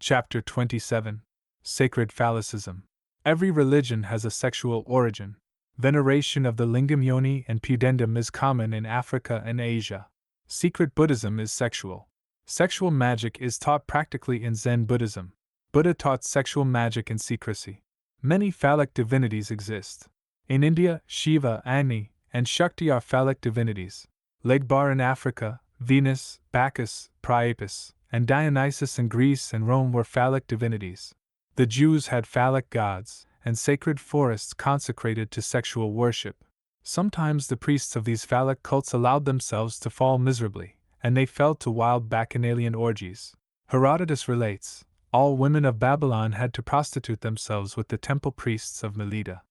Chapter 27. Sacred Phallicism. Every religion has a sexual origin. Veneration of the lingam yoni and pudendum is common in Africa and Asia. Secret Buddhism is sexual. Sexual magic is taught practically in Zen Buddhism. Buddha taught sexual magic in secrecy. Many phallic divinities exist. In India, Shiva, Agni, and Shakti are phallic divinities. Legbar in Africa, Venus, Bacchus, Priapus, and Dionysus in Greece and Rome were phallic divinities. The Jews had phallic gods, and sacred forests consecrated to sexual worship. Sometimes the priests of these phallic cults allowed themselves to fall miserably, and they fell to wild bacchanalian orgies. Herodotus relates, all women of Babylon had to prostitute themselves with the temple priests of Melita.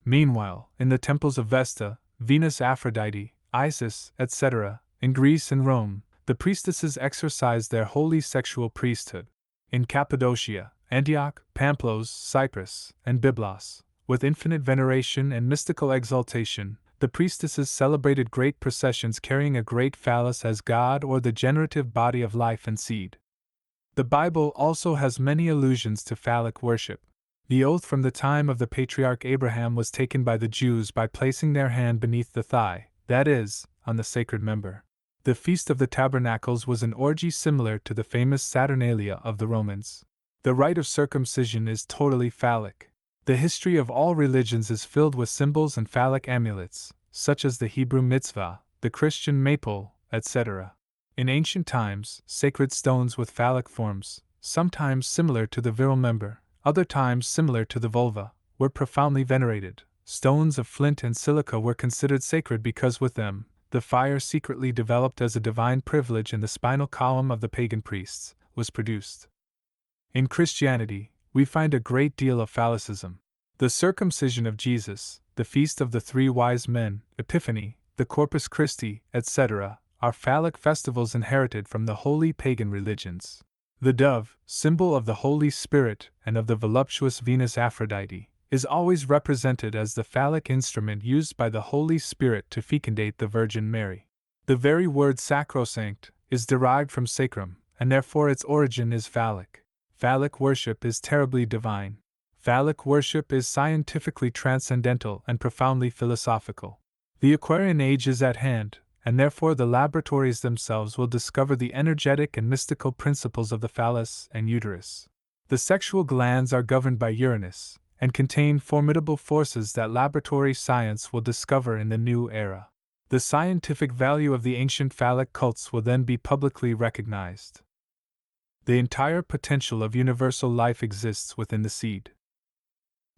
Meanwhile, in the temples of Vesta, Venus, Aphrodite, Isis, etc., in Greece and Rome, the priestesses exercised their holy sexual priesthood. In Cappadocia, Antioch, Pamplos, Cyprus, and Byblos, with infinite veneration and mystical exaltation, the priestesses celebrated great processions carrying a great phallus as god or the generative body of life and seed. The Bible also has many allusions to phallic worship. The oath from the time of the patriarch Abraham was taken by the Jews by placing their hand beneath the thigh, that is, on the sacred member. The Feast of the Tabernacles was an orgy similar to the famous Saturnalia of the Romans. The rite of circumcision is totally phallic. The history of all religions is filled with symbols and phallic amulets, such as the Hebrew mitzvah, the Christian maypole, etc. In ancient times, sacred stones with phallic forms, sometimes similar to the virile member, other times similar to the vulva, were profoundly venerated. Stones of flint and silica were considered sacred because with them, the fire secretly developed as a divine privilege in the spinal column of the pagan priests, was produced. In Christianity, we find a great deal of phallicism. The circumcision of Jesus, the feast of the three wise men, Epiphany, the Corpus Christi, etc., are phallic festivals inherited from the holy pagan religions. The dove, symbol of the Holy Spirit and of the voluptuous Venus Aphrodite, is always represented as the phallic instrument used by the Holy Spirit to fecundate the Virgin Mary. The very word sacrosanct is derived from sacrum, and therefore its origin is phallic. Phallic worship is terribly divine. Phallic worship is scientifically transcendental and profoundly philosophical. The Aquarian Age is at hand, and therefore the laboratories themselves will discover the energetic and mystical principles of the phallus and uterus. The sexual glands are governed by Uranus, and contain formidable forces that laboratory science will discover in the new era. The scientific value of the ancient phallic cults will then be publicly recognized. The entire potential of universal life exists within the seed.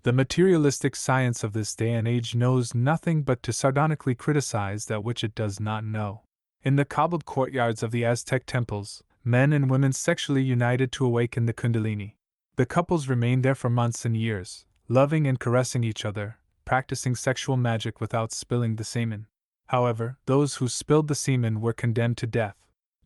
The materialistic science of this day and age knows nothing but to sardonically criticize that which it does not know. In the cobbled courtyards of the Aztec temples, men and women sexually united to awaken the Kundalini. The couples remained there for months and years, loving and caressing each other, practicing sexual magic without spilling the semen. However, those who spilled the semen were condemned to death.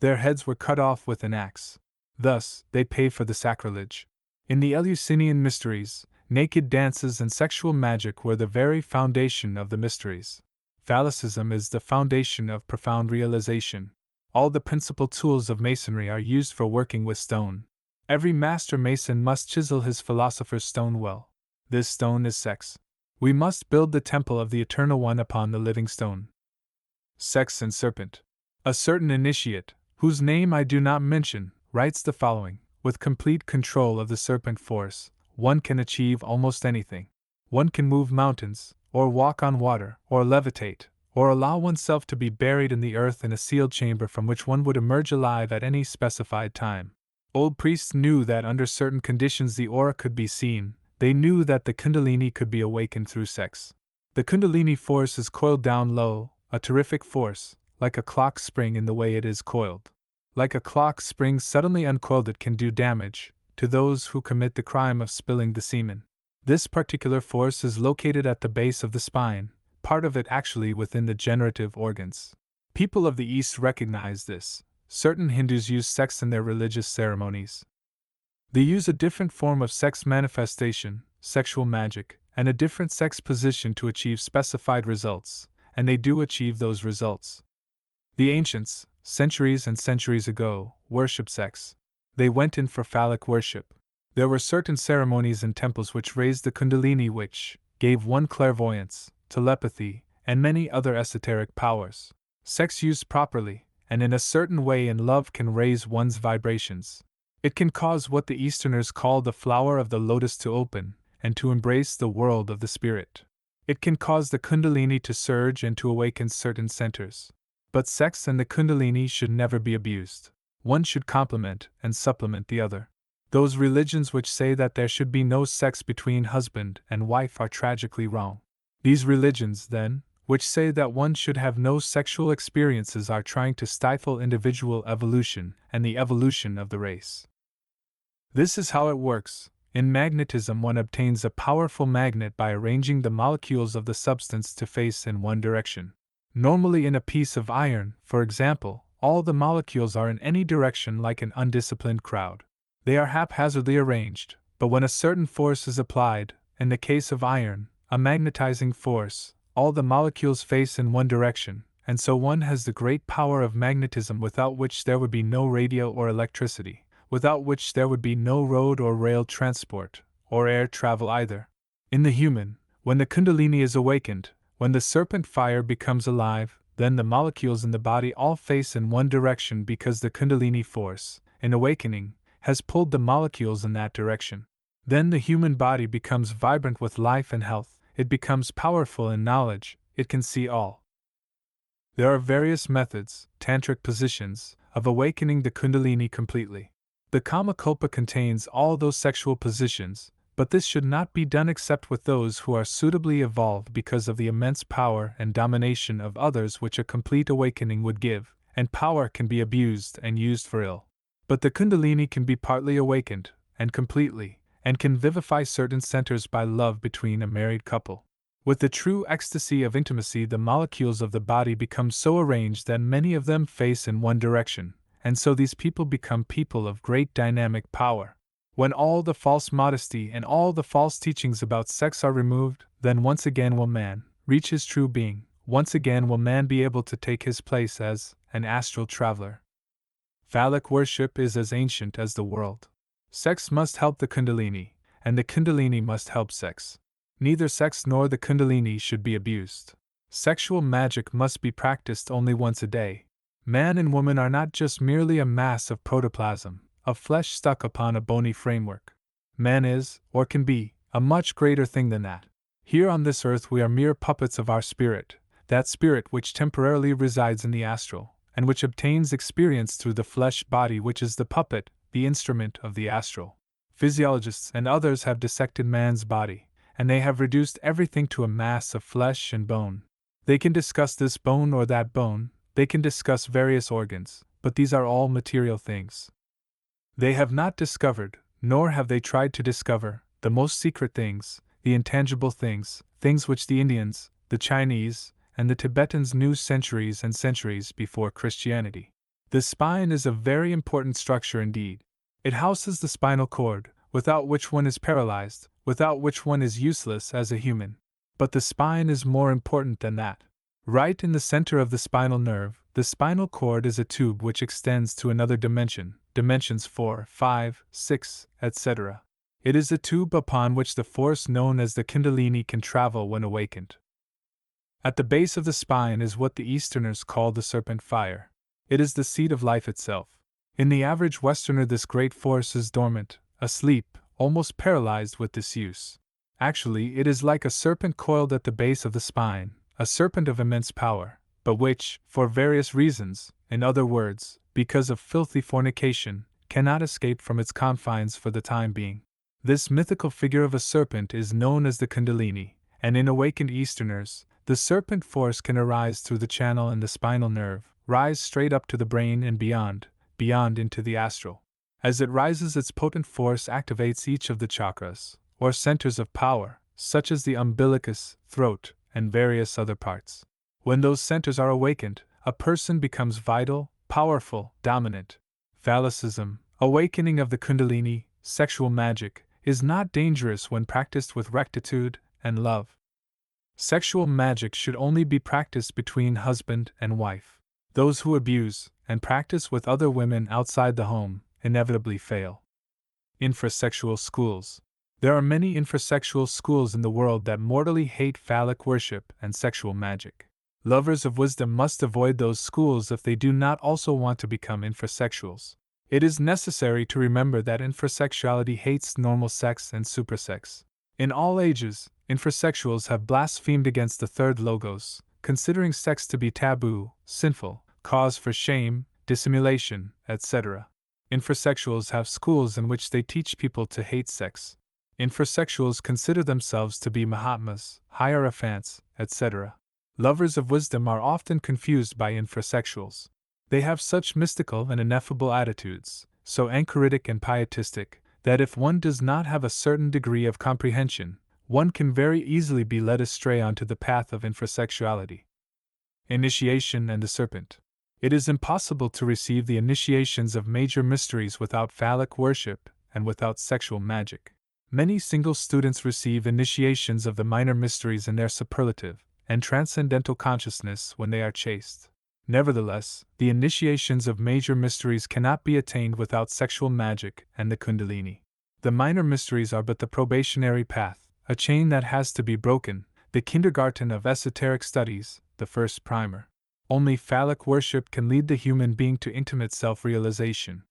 Their heads were cut off with an axe. Thus, they paid for the sacrilege. In the Eleusinian mysteries, naked dances and sexual magic were the very foundation of the mysteries. Phallicism is the foundation of profound realization. All the principal tools of masonry are used for working with stone. Every master mason must chisel his philosopher's stone well. This stone is sex. We must build the temple of the Eternal One upon the living stone. Sex and Serpent. A certain initiate, whose name I do not mention, writes the following: with complete control of the serpent force, one can achieve almost anything. One can move mountains, or walk on water, or levitate, or allow oneself to be buried in the earth in a sealed chamber from which one would emerge alive at any specified time. Old priests knew that under certain conditions the aura could be seen. They knew that the Kundalini could be awakened through sex. The Kundalini force is coiled down low, a terrific force, like a clock spring in the way it is coiled. Like a clock spring suddenly uncoiled, it can do damage to those who commit the crime of spilling the semen. This particular force is located at the base of the spine, part of it actually within the generative organs. People of the East recognize this. Certain Hindus use sex in their religious ceremonies. They use a different form of sex manifestation, sexual magic, and a different sex position to achieve specified results, and they do achieve those results. The ancients, centuries and centuries ago, worshipped sex. They went in for phallic worship. There were certain ceremonies in temples which raised the Kundalini, which gave one clairvoyance, telepathy, and many other esoteric powers. Sex used properly, and in a certain way in love, can raise one's vibrations. It can cause what the Easterners call the flower of the lotus to open, and to embrace the world of the spirit. It can cause the Kundalini to surge and to awaken certain centers. But sex and the Kundalini should never be abused. One should complement and supplement the other. Those religions which say that there should be no sex between husband and wife are tragically wrong. These religions, then, which say that one should have no sexual experiences, are trying to stifle individual evolution and the evolution of the race. This is how it works. In magnetism, one obtains a powerful magnet by arranging the molecules of the substance to face in one direction. Normally, in a piece of iron, for example, all the molecules are in any direction like an undisciplined crowd. They are haphazardly arranged, but when a certain force is applied, in the case of iron, a magnetizing force, all the molecules face in one direction, and so one has the great power of magnetism, without which there would be no radio or electricity, without which there would be no road or rail transport, or air travel either. In the human, when the Kundalini is awakened, when the serpent fire becomes alive, then the molecules in the body all face in one direction, because the Kundalini force, in awakening, has pulled the molecules in that direction. Then the human body becomes vibrant with life and health, it becomes powerful in knowledge, it can see all. There are various methods, tantric positions, of awakening the Kundalini completely. The Kama-Kulpa contains all those sexual positions, but this should not be done except with those who are suitably evolved, because of the immense power and domination of others which a complete awakening would give, and power can be abused and used for ill. But the Kundalini can be partly awakened, and completely, and can vivify certain centers by love between a married couple. With the true ecstasy of intimacy, the molecules of the body become so arranged that many of them face in one direction, and so these people become people of great dynamic power. When all the false modesty and all the false teachings about sex are removed, then once again will man reach his true being, once again will man be able to take his place as an astral traveler. Phallic worship is as ancient as the world. Sex must help the Kundalini, and the Kundalini must help sex. Neither sex nor the Kundalini should be abused. Sexual magic must be practiced only once a day. Man and woman are not just merely a mass of protoplasm, of flesh stuck upon a bony framework. Man is, or can be, a much greater thing than that. Here on this earth we are mere puppets of our spirit, that spirit which temporarily resides in the astral, and which obtains experience through the flesh body, which is the puppet, the instrument of the astral. Physiologists and others have dissected man's body, and they have reduced everything to a mass of flesh and bone. They can discuss this bone or that bone, they can discuss various organs, but these are all material things. They have not discovered, nor have they tried to discover, the most secret things, the intangible things, things which the Indians, the Chinese, and the Tibetans knew centuries and centuries before Christianity. The spine is a very important structure indeed. It houses the spinal cord, without which one is paralyzed, without which one is useless as a human. But the spine is more important than that. Right in the center of the spinal nerve, the spinal cord is a tube which extends to another dimension, dimensions 4, 5, 6, etc. It is a tube upon which the force known as the Kundalini can travel when awakened. At the base of the spine is what the Easterners call the serpent fire. It is the seat of life itself. In the average Westerner, this great force is dormant, asleep, almost paralyzed with disuse. Actually, it is like a serpent coiled at the base of the spine, a serpent of immense power, but which, for various reasons, in other words, because of filthy fornication, cannot escape from its confines for the time being. This mythical figure of a serpent is known as the Kundalini, and in awakened Easterners, the serpent force can arise through the channel in the spinal nerve, rise straight up to the brain and beyond into the astral. As it rises, its potent force activates each of the chakras, or centers of power, such as the umbilicus, throat, and various other parts. When those centers are awakened, a person becomes vital, powerful, dominant. Phallicism, awakening of the Kundalini, sexual magic, is not dangerous when practiced with rectitude and love. Sexual magic should only be practiced between husband and wife. Those who abuse and practice with other women outside the home, inevitably fail. Infrasexual schools. There are many infrasexual schools in the world that mortally hate phallic worship and sexual magic. Lovers of wisdom must avoid those schools if they do not also want to become infrasexuals. It is necessary to remember that infrasexuality hates normal sex and supersex. In all ages, infrasexuals have blasphemed against the third logos, considering sex to be taboo, sinful, cause for shame, dissimulation, etc. Infrasexuals have schools in which they teach people to hate sex. Infrasexuals consider themselves to be Mahatmas, Hierophants, etc. Lovers of wisdom are often confused by infrasexuals. They have such mystical and ineffable attitudes, so anchoritic and pietistic, that if one does not have a certain degree of comprehension, one can very easily be led astray onto the path of infrasexuality. Initiation and the Serpent. It is impossible to receive the initiations of major mysteries without phallic worship and without sexual magic. Many single students receive initiations of the minor mysteries in their superlative and transcendental consciousness when they are chaste. Nevertheless, the initiations of major mysteries cannot be attained without sexual magic and the Kundalini. The minor mysteries are but the probationary path, a chain that has to be broken, the kindergarten of esoteric studies, the first primer. Only phallic worship can lead the human being to intimate self-realization.